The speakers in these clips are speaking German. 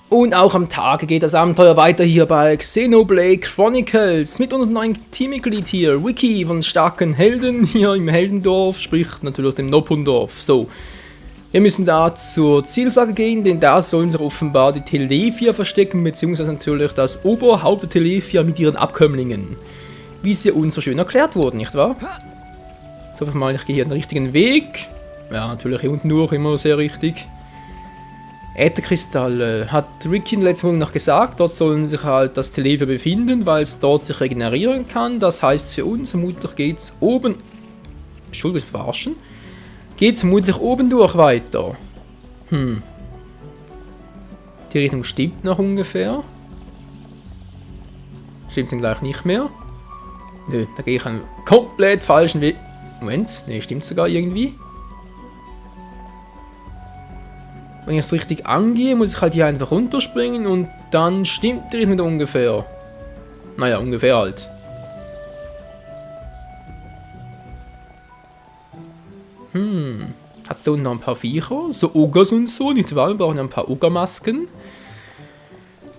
Und auch am Tage geht das Abenteuer weiter hier bei Xenoblade Chronicles mit unserem neuen Teammitglied hier, Wiki von starken Helden hier im Heldendorf, sprich natürlich dem Noppundorf. So, wir müssen da zur Zielflagge gehen, denn da sollen sich offenbar die Telefia verstecken, beziehungsweise natürlich das Oberhaupt der Telefia mit ihren Abkömmlingen. Wie sie uns so schön erklärt wurden, nicht wahr? Ich hoffe mal, ich gehe hier den richtigen Weg. Ja, natürlich hier unten durch, immer sehr richtig. Ätherkristalle, hat Ricky in der letzten Folge noch gesagt, dort sollen sich halt das Telefia befinden, weil es dort sich regenerieren kann. Das heißt für uns, vermutlich geht es oben... Entschuldigung, verarschen. Geht es vermutlich oben durch weiter. Die Richtung stimmt noch ungefähr. Stimmt es gleich nicht mehr? Nö, da gehe ich einen komplett falschen Weg. Moment, ne, stimmt sogar irgendwie. Wenn ich es richtig angehe, muss ich halt hier einfach runterspringen und dann stimmt die Richtung wieder ungefähr. Naja, ungefähr halt. Hat es da unten noch ein paar Viecher? So Ogers und so, nicht wahr? Wir brauchen ein paar Ogermasken.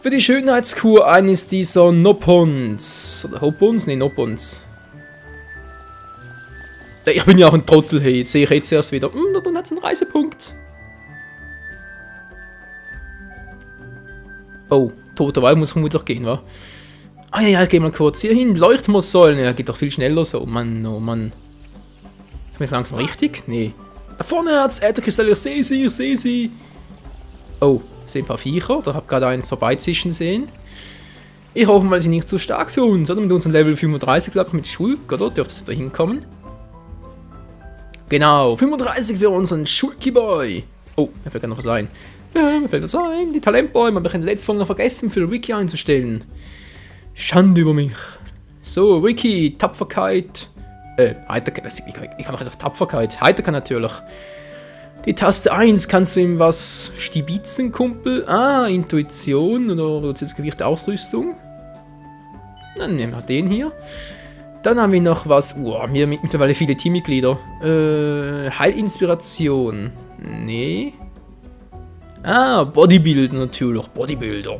Für die Schönheitskur eines dieser Noppons. Oder Hoppons? Ne, Noppons. Ich bin ja auch ein Trottel, hey, jetzt sehe ich jetzt erst wieder. Dann hat es einen Reisepunkt. Oh, toter Wald muss vermutlich gehen, wa? Ah ja, ich geh mal kurz hier hin. Leuchtmoossäulen. Ja, geht doch viel schneller so. Mann, oh Mann. Ich bin jetzt langsam richtig? Nee. Da vorne hat's Ätherkristalle. Ich sehe sie, ich sehe sie. Oh, ich sehe ein paar Viecher. Da hab gerade eins vorbeizischen sehen. Ich hoffe mal, sie sind nicht zu stark für uns. Oder mit unserem Level 35, glaube ich, mit Schulk, oder? Dürfte es da hinkommen. Genau, 35 für unseren Schulki-Boy. Oh, mir fällt gerade noch was ein. Ja, mir fällt das ein. Die Talentbäume habe ich in der letzten Folge noch vergessen, für Wiki einzustellen. Schande über mich. So, Wiki, Tapferkeit. Heiterkeit. Ich kann noch jetzt auf Tapferkeit. Heiterkeit natürlich. Die Taste 1, kannst du ihm was stibitzen, Kumpel? Ah, Intuition oder reduziertes Gewicht, Ausrüstung. Dann nehmen wir den hier. Dann haben wir noch was. Wir haben mittlerweile viele Teammitglieder. Heilinspiration. Nee. Ah, Bodybuilder natürlich. Bodybuilder.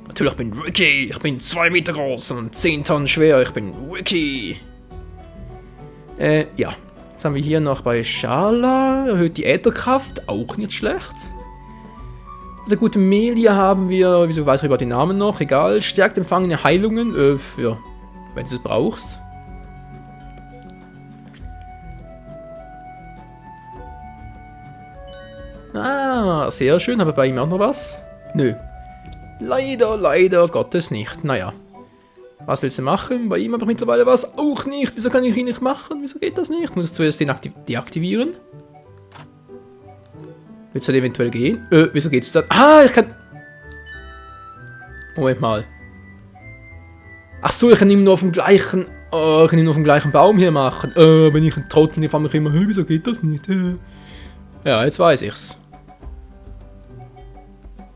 Natürlich, ich bin Ricky. Ich bin 2 Meter groß und 10 Tonnen schwer. Ich bin Ricky. Ja. Jetzt haben wir hier noch bei Schala. Erhöht die Ätherkraft. Auch nicht schlecht. Der gute Melia haben wir. Wieso weiß ich über den Namen noch? Egal. Stärkt empfangene Heilungen. Ja. Wenn du es brauchst. Ah, sehr schön. Aber bei ihm auch noch was? Nö. Leider Gottes nicht. Naja. Was willst du machen? Bei ihm habe ich mittlerweile was auch nicht. Wieso kann ich ihn nicht machen? Wieso geht das nicht? Muss ich zuerst den deaktivieren? Willst du eventuell gehen? Wieso geht's dann? Ah, ich kann... Moment mal. Ach so, ich kann ihn nur auf dem gleichen... ich kann ihn nur auf dem gleichen Baum hier machen. Wenn ich ein Trottel, die frage mich immer, wieso geht das nicht? Ja, jetzt weiß ich's.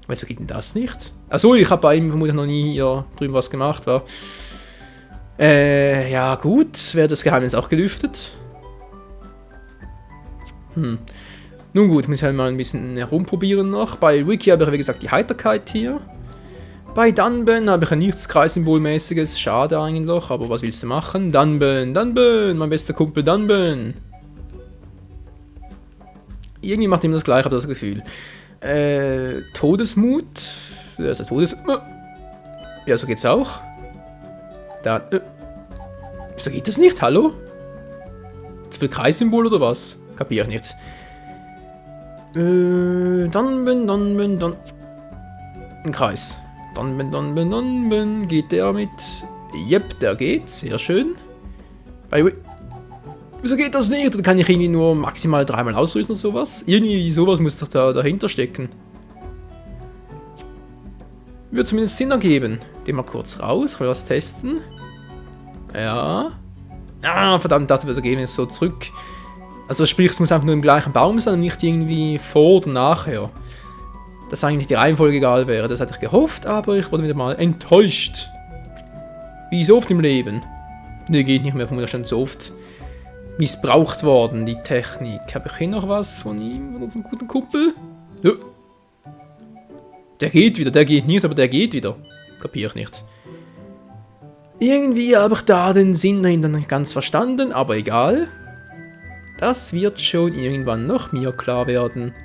Wieso geht denn das nicht? Achso, ich habe bei ihm vermutlich noch nie hier drüben was gemacht, wa? Ja gut, wäre das Geheimnis auch gelüftet. Nun gut, muss ich halt mal ein bisschen herumprobieren noch. Bei Wiki habe ich, wie gesagt, die Heiterkeit hier. Bei Dunban habe ich ein Nichts-Kreis-Symbol-mäßiges. Schade eigentlich, aber was willst du machen? Dunban, mein bester Kumpel Dunban. Irgendwie macht ihm das gleich, habe ich das Gefühl. Todesmut. Ja, ist der ja, so geht's auch. Da. Wieso geht das nicht? Hallo? Zu viel Kreissymbol oder was? Kapier ich nicht. Dann. Ein Kreis. Dann. Geht der mit? Yep, der geht. Sehr schön. Wieso geht das nicht? Oder kann ich irgendwie nur maximal 3-mal ausrüsten oder sowas? Irgendwie sowas muss doch dahinter stecken. Würde zumindest Sinn ergeben. Gehen wir kurz raus, ich will was testen. Ja. Ah, verdammt, das wird ergeben, jetzt so zurück. Also sprich, es muss einfach nur im gleichen Baum sein und nicht irgendwie vor oder nachher. Dass eigentlich die Reihenfolge egal wäre. Das hatte ich gehofft, aber ich wurde wieder mal enttäuscht. Wie so oft im Leben. Ne, geht nicht mehr, vermutlich schon so oft missbraucht worden, die Technik. Habe ich hier noch was von ihm, von unserem guten Kumpel? Nö. Der geht wieder, der geht nicht, aber der geht wieder. Kapier ich nicht. Irgendwie habe ich da den Sinn dahinter nicht ganz verstanden, aber egal. Das wird schon irgendwann noch mir klar werden.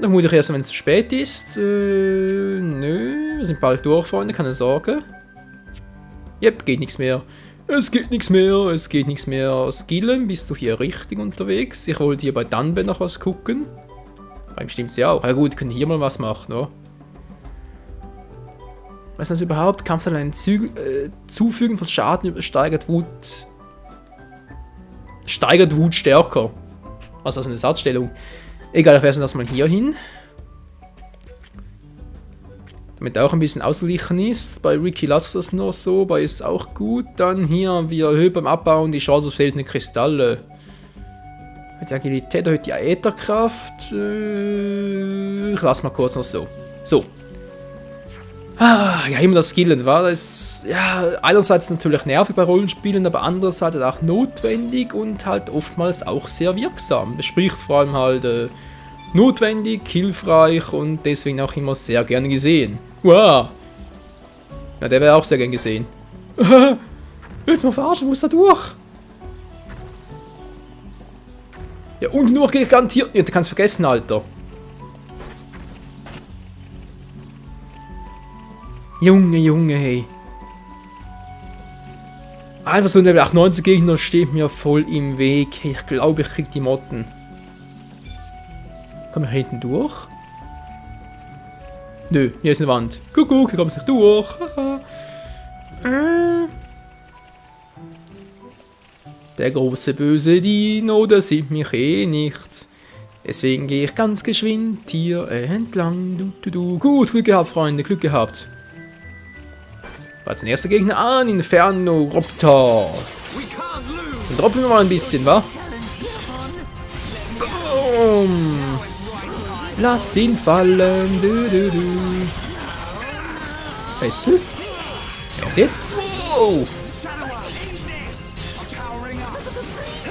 Dann muss ich erst, wenn es zu spät ist. Nö, wir sind bald durch, Freunde, keine Sorge. Yep, geht nichts mehr. Es geht nichts mehr, es geht nichts mehr. Skillen, bist du hier richtig unterwegs? Ich wollte hier bei Dunban noch was gucken. Bei ihm stimmt's ja auch. Ja gut, können hier mal was machen, oder? Was ist das überhaupt? Kampftalent Zufügen von Schaden steigert Wut. Steigert Wut stärker. Was ist das, eine Satzstellung? Egal, ich werfe das mal hier hin. Damit auch ein bisschen ausgeglichen ist. Bei Ricky lasse ich das noch so, bei ist auch gut. Dann hier, wir erhöhen beim Abbauen die Chance auf seltene Kristalle. Die Agilität erhöht die Ätherkraft. Ich lasse mal kurz noch so. So. Ja, immer das Skillen, war das ja einerseits natürlich nervig bei Rollenspielen, aber andererseits auch notwendig und halt oftmals auch sehr wirksam. Das spricht vor allem halt notwendig, hilfreich und deswegen auch immer sehr gerne gesehen. Wow! Ja, der wäre auch sehr gern gesehen. Willst du mal verarschen? Muss da durch? Ja, und nur garantiert nicht, du kannst vergessen, Alter. Junge, hey. Einfach so ein Level 98 Gegner steht mir voll im Weg. Ich glaube, ich krieg die Motten. Komm ich hinten durch? Nö, hier ist eine Wand. Kuckuck, hier kommst du nicht durch. Der große böse Dino, der sieht mich eh nicht. Deswegen gehe ich ganz geschwind hier entlang. Gut, Glück gehabt, Freunde, Glück gehabt. War jetzt ein erster Gegner an, Inferno Raptor. Dann droppen wir mal ein bisschen, wa? Boom. Lass ihn fallen. Fessel. Und jetzt? Wow.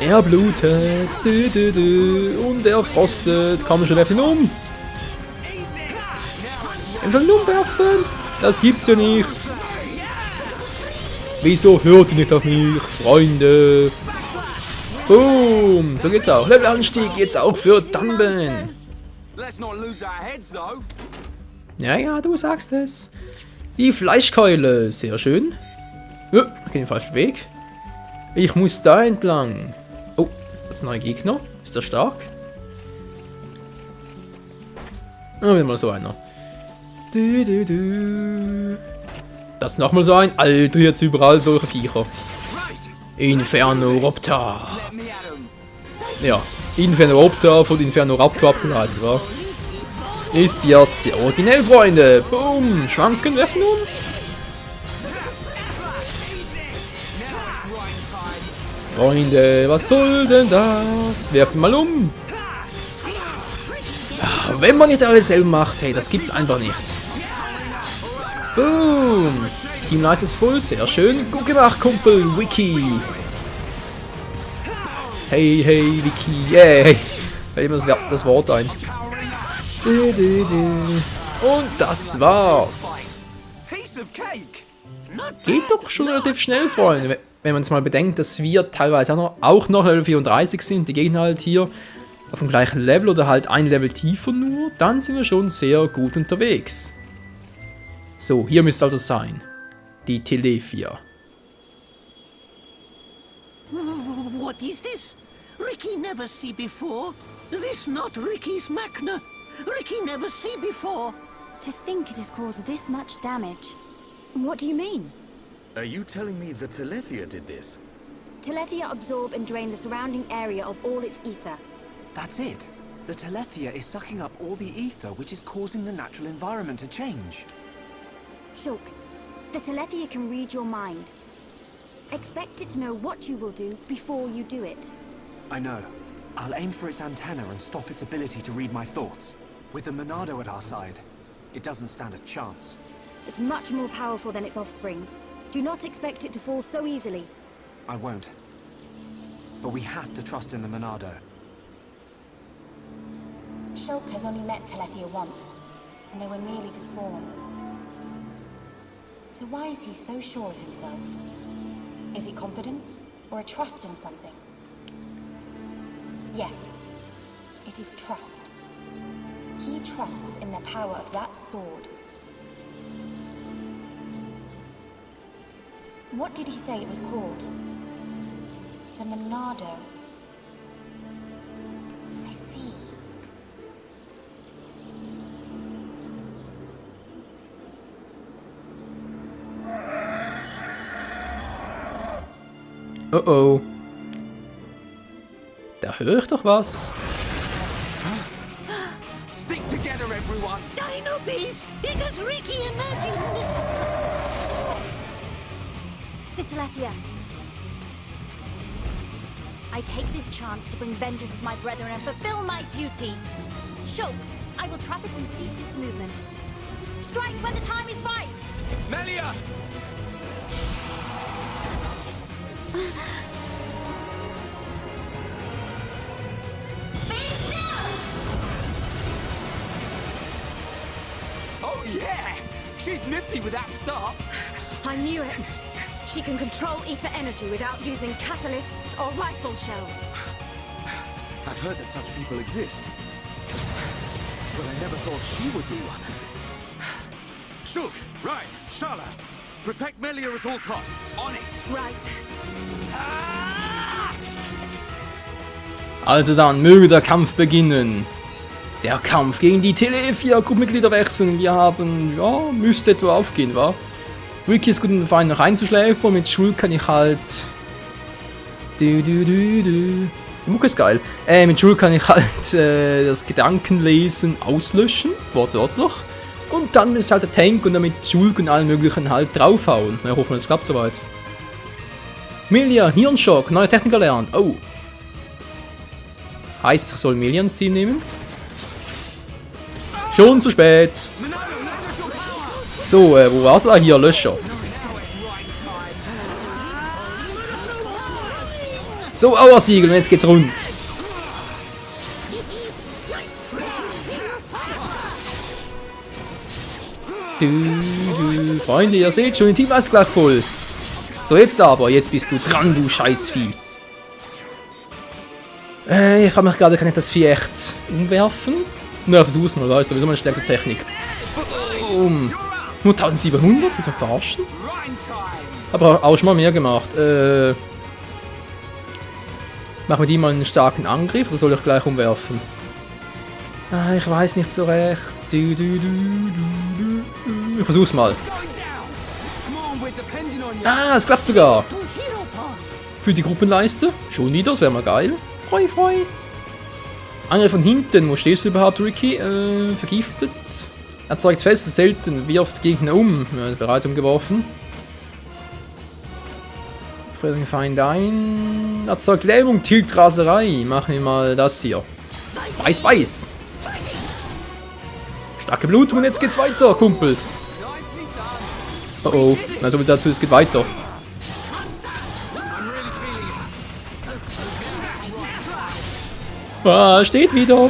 Er blutet. Und er frostet. Kann man schon werfen um? Kann man schon umwerfen? Das gibt's ja nicht. Wieso hört ihr nicht auf mich, Freunde? Boom, so geht's auch. Levelanstieg jetzt auch für Dunban. Ja, du sagst es. Die Fleischkeule, sehr schön. Ich gehe den falschen Weg. Ich muss da entlang. Oh, das ist ein neuer Gegner. Ist der stark? Ah, wieder mal so einer. Das ist nochmal so ein. Alter, jetzt überall solche Viecher. Inferno Raptor. Ja, Inferno Raptor von Inferno Raptor abgeleitet, wa? Ist ja sehr originell, Freunde. Boom, schwanken, werfen um. Freunde, was soll denn das? Werft ihn mal um. Wenn man nicht alles selber macht, hey, das gibt's einfach nicht. Boom! Team Nice ist voll, sehr schön. Gut gemacht, Kumpel, Wiki. Hey, Wiki, yay. Fällt mir das Wort ein. Und das war's. Geht doch schon relativ schnell, Freunde. Wenn man es mal bedenkt, dass wir teilweise auch noch Level 34 sind, die Gegner halt hier auf dem gleichen Level oder halt ein Level tiefer nur, dann sind wir schon sehr gut unterwegs. So, hier müsste also sein. Die Telethia. What is this? Ricky never see before. This not Ricky's Machna. Ricky never see before. To think it has caused this much damage. What do you mean? Are you telling me the Telethia did this? Telethia absorb and drain the surrounding area of all its ether. That's it. The Telethia is sucking up all the ether, which is causing the natural environment to change. Shulk, the Telethia can read your mind. Expect it to know what you will do before you do it. I know. I'll aim for its antenna and stop its ability to read my thoughts. With the Monado at our side, it doesn't stand a chance. It's much more powerful than its offspring. Do not expect it to fall so easily. I won't. But we have to trust in the Monado. Shulk has only met Telethia once, and they were merely the spawn. So why is he so sure of himself? Is it confidence or a trust in something? Yes, it is trust. He trusts in the power of that sword. What did he say it was called? The Monado. I see. Oh oh. Da höre ich doch was. Stick together, everyone! Dino Beast, big as Ricky imagined. The Telethia. I take this chance to bring vengeance to my brethren and fulfill my duty. Shulk, I will trap it and cease its movement. Strike when the time is right! Melia! Be still! Oh yeah! She's nifty with that start! I knew it. She can control ether energy without using catalysts or rifle shells. I've heard that such people exist. But I never thought she would be one. Shulk, Ryan, Shala, protect Melia at all costs. On it! Right. Also dann, möge der Kampf beginnen. Der Kampf gegen die Telethia-Gruppenmitglieder wechseln. Wir haben, ja, müsste etwa aufgehen, wa? Ricky ist gut in den Feind noch einzuschläfern. Mit Shulk kann ich halt... Die Mucke ist geil. Mit Shulk kann ich halt das Gedankenlesen auslöschen, wortwörtlich. Und dann ist halt der Tank und dann mit Shulk und allen möglichen halt draufhauen. Ich hoffe, es klappt soweit. Melia, Hirnschock, neue Technik erlernt. Oh. Heißt, ich soll Melia ins Team nehmen? Schon zu spät. So, wo war's da? Hier, Löscher. So, Auersiegel, und jetzt geht's rund. Freunde, ihr seht schon, ein Team ist gleich voll. So, jetzt aber, jetzt bist du dran, du Scheißvieh. Ich kann mich gerade, kann ich das Vieh echt umwerfen? Na, versuch's mal, weißt du, wieso meine stärkste Technik. Boom. Nur 1700? Willst du verarschen? Aber auch schon mal mehr gemacht. Machen wir die mal einen starken Angriff oder soll ich gleich umwerfen? Ah, ich weiß nicht so recht. Ich versuch's mal. Ah, es klappt sogar. Für die Gruppenleiste. Schon wieder, das wäre mal geil. Freu. Angriff von hinten. Wo stehst du überhaupt, Ricky? Vergiftet. Erzeugt Feste selten. Wirft Gegner um. Ja, bereits umgeworfen. Friedrich Feind ein. Erzeugt Lähmung, tilgt Raserei. Machen wir mal das hier. Beiß. Starke Blutung und jetzt geht's weiter, Kumpel. Oh oh. Na, so viel dazu, es geht weiter. Ah, steht wieder.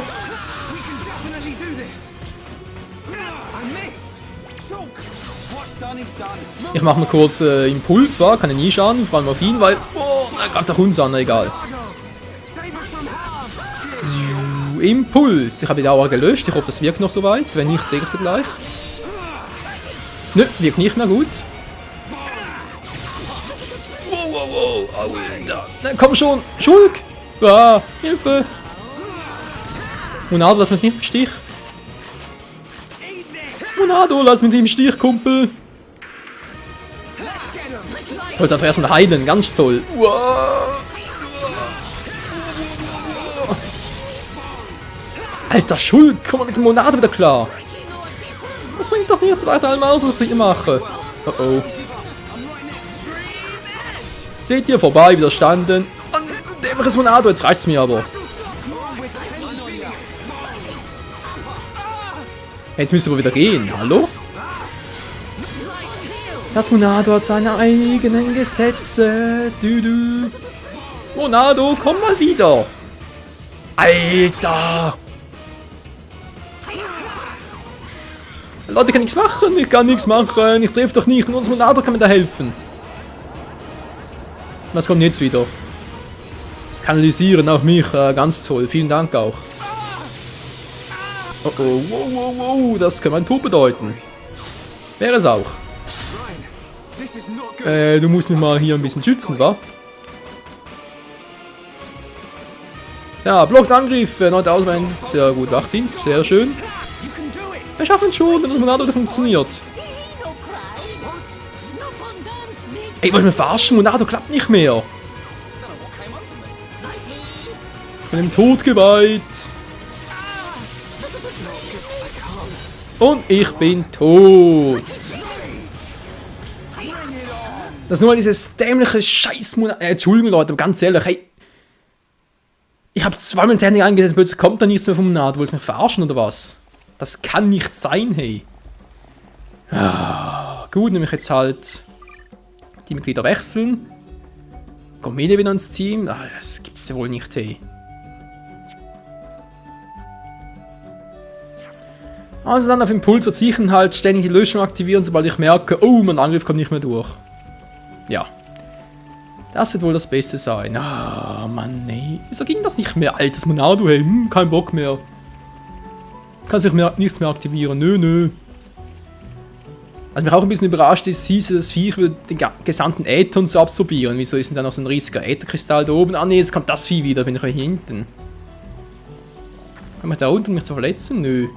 Ich mach mal kurz Impuls, war? Kann er nie schaden, vor allem auf ihn, weil... Oh, er greift der Hund an, egal. Impuls. Ich habe die Dauer gelöscht, ich hoffe, das wirkt noch soweit. Wenn nicht, sehe ich sie gleich. Nö, wirkt nicht mehr gut. Wow. Alter. Na, komm schon, Shulk. Ah, Hilfe. Monado, lass mich nicht im Stich. Monado, lass mich nicht im Stich, Kumpel. Ich wollte einfach erstmal heilen, ganz toll. Alter Shulk, komm mal mit dem Monado wieder klar. Das bringt doch nichts weiter einmal aus, was ich mache. Oh oh. Seht ihr, vorbei, widerstanden. Dämliches Monado, jetzt reicht's mir aber. Jetzt müsste aber wieder gehen, hallo? Das Monado hat seine eigenen Gesetze. Monado, komm mal wieder. Alter. Leute, ich kann nichts machen, ich kann nichts machen, ich treffe doch nicht, nur das Monado kann mir da helfen. Was kommt jetzt wieder? Kanalisieren auf mich, ganz toll, vielen Dank auch. Oh oh, wow, wow, wow, das kann mein Tod bedeuten. Wäre es auch. This is not good. Du musst mich mal hier ein bisschen schützen, wa? Ja, blockt Angriff, erneut Ausweichen. Sehr gut, Wachdienst, sehr schön. You can do it. Wir schaffen es schon, wenn das Monado wieder funktioniert. No cry. No one dance me. Ey, wollt ihr mich verarschen? Monado klappt nicht mehr. Ich bin dem Tod geweiht. Und ich bin tot. Das ist nur dieses dämliche Scheiß-Monado. Entschuldigung, Leute, aber ganz ehrlich, hey. Ich habe zweimal Technik eingesetzt, plötzlich kommt da nichts mehr vom Monado. Wollt ihr mich verarschen oder was? Das kann nicht sein, hey. Ja, gut, nehme ich jetzt halt die Mitglieder wechseln. Commedia wieder ins Team. Ah, das gibt's ja wohl nicht, hey. Also dann auf Impuls verzichten, halt ständig die Löschung aktivieren, sobald ich merke, oh, mein Angriff kommt nicht mehr durch. Ja. Das wird wohl das Beste sein. Ah, Mann, nee. Wieso ging das nicht mehr? Altes Monado, hey, kein Bock mehr. Kann sich mehr, nichts mehr aktivieren, nö. Was mich auch ein bisschen überrascht ist, hieß das Viech über den gesamten Äther zu absorbieren. Wieso ist denn da noch so ein riesiger Ätherkristall da oben? Ah ne, jetzt kommt das Vieh wieder, bin ich hier hinten. Kann man da unten mich zu verletzen? Nö.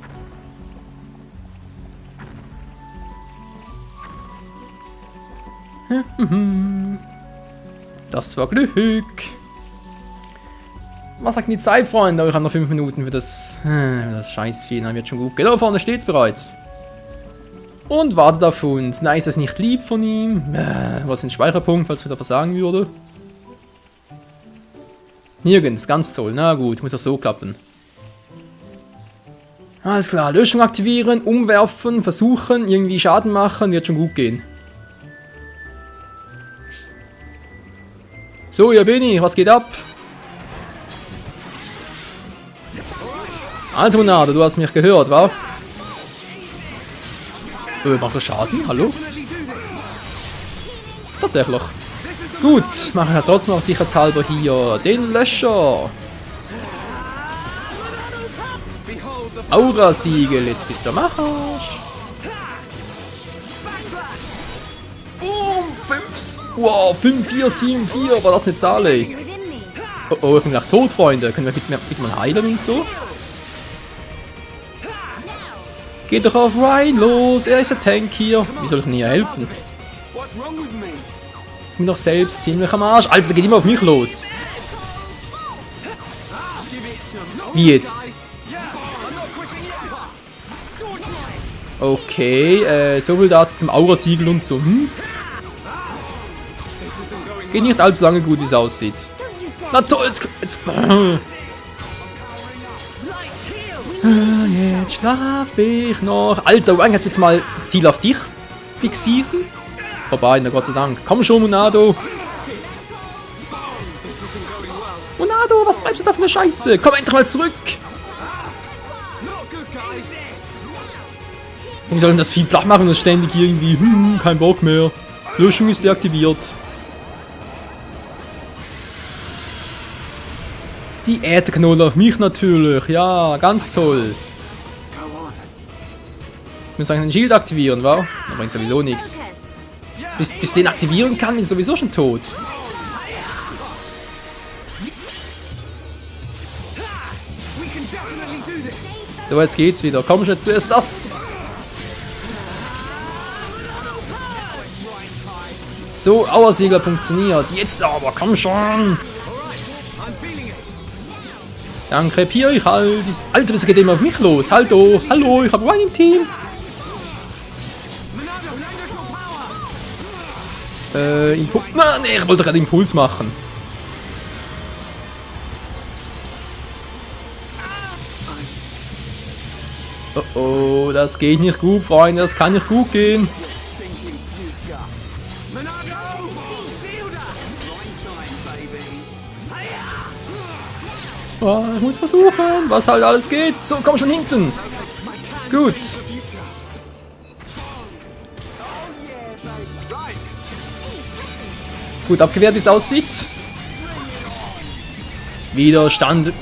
Das war Glück. Was sagt die Zeit, Freunde? Ich habe noch 5 Minuten für das Scheißvieh. Dann wird schon gut gehen. Da vorne steht's bereits. Und wartet auf uns. Na, ist das nicht lieb von ihm? Was ist ein Speicherpunkt, falls wieder versagen würde? Nirgends, ganz toll. Na gut, muss das so klappen. Alles klar, Löschung aktivieren, umwerfen, versuchen, irgendwie Schaden machen, wird schon gut gehen. So, hier bin ich, was geht ab? Also Monado, du hast mich gehört, wa? Macht das Schaden? Hallo? Tatsächlich. Gut, mache ich ja trotzdem auch sicherheitshalber hier den Löscher. Aura-Siegel, jetzt bist du am Arsch. Wow, 5, 4, 7, 4, war das eine Zahl, ey. Within me. Oh, oh, ich bin gleich tot, Freunde. Können wir bitte mal heilen und so? Geht doch auf Ryan los, er ist ein Tank hier. Wie soll ich denn hier helfen? What's wrong with me? Ich bin doch selbst ziemlich am Arsch. Alter, der geht immer auf mich los. Wie jetzt? Okay, so viel dazu zum Aura-Siegel und so. Geht nicht allzu lange gut, wie es aussieht. Na toll, jetzt jetzt schlafe ich noch. Alter, Wang, jetzt willst du mal das Ziel auf dich fixieren? Vorbei, na Gott sei Dank. Komm schon, Monado. Monado, was treibst du da für eine Scheiße? Komm endlich mal zurück. Wie soll denn das Vieh platt machen und ständig irgendwie, kein Bock mehr. Löschung ist deaktiviert. Die Ätherkanone auf mich natürlich, ja, ganz toll. Ich muss sagen, den Shield aktivieren, wa? Da bringt sowieso nichts. Bis den aktivieren kann, ist sowieso schon tot. So, jetzt geht's wieder. Komm schon, zuerst das. So, Aura-Siegel funktioniert. Jetzt aber, komm schon. Dann krepiere ich halt. Alter, was geht immer auf mich los? Hallo, hallo, ich habe Ryan im Team. Impuls. Nee, ich wollte gerade Impuls machen. Oh oh, das geht nicht gut, Freunde, das kann nicht gut gehen. Oh, ich muss versuchen, was halt alles geht. So, komm schon hinten. Gut. Right. Gut abgewehrt, wie es aussieht. Widerstand.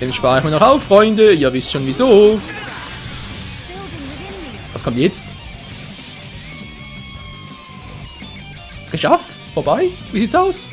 Den spare ich mir noch auf, Freunde. Ihr wisst schon wieso. Was kommt jetzt? Geschafft? Vorbei? Wie sieht's aus?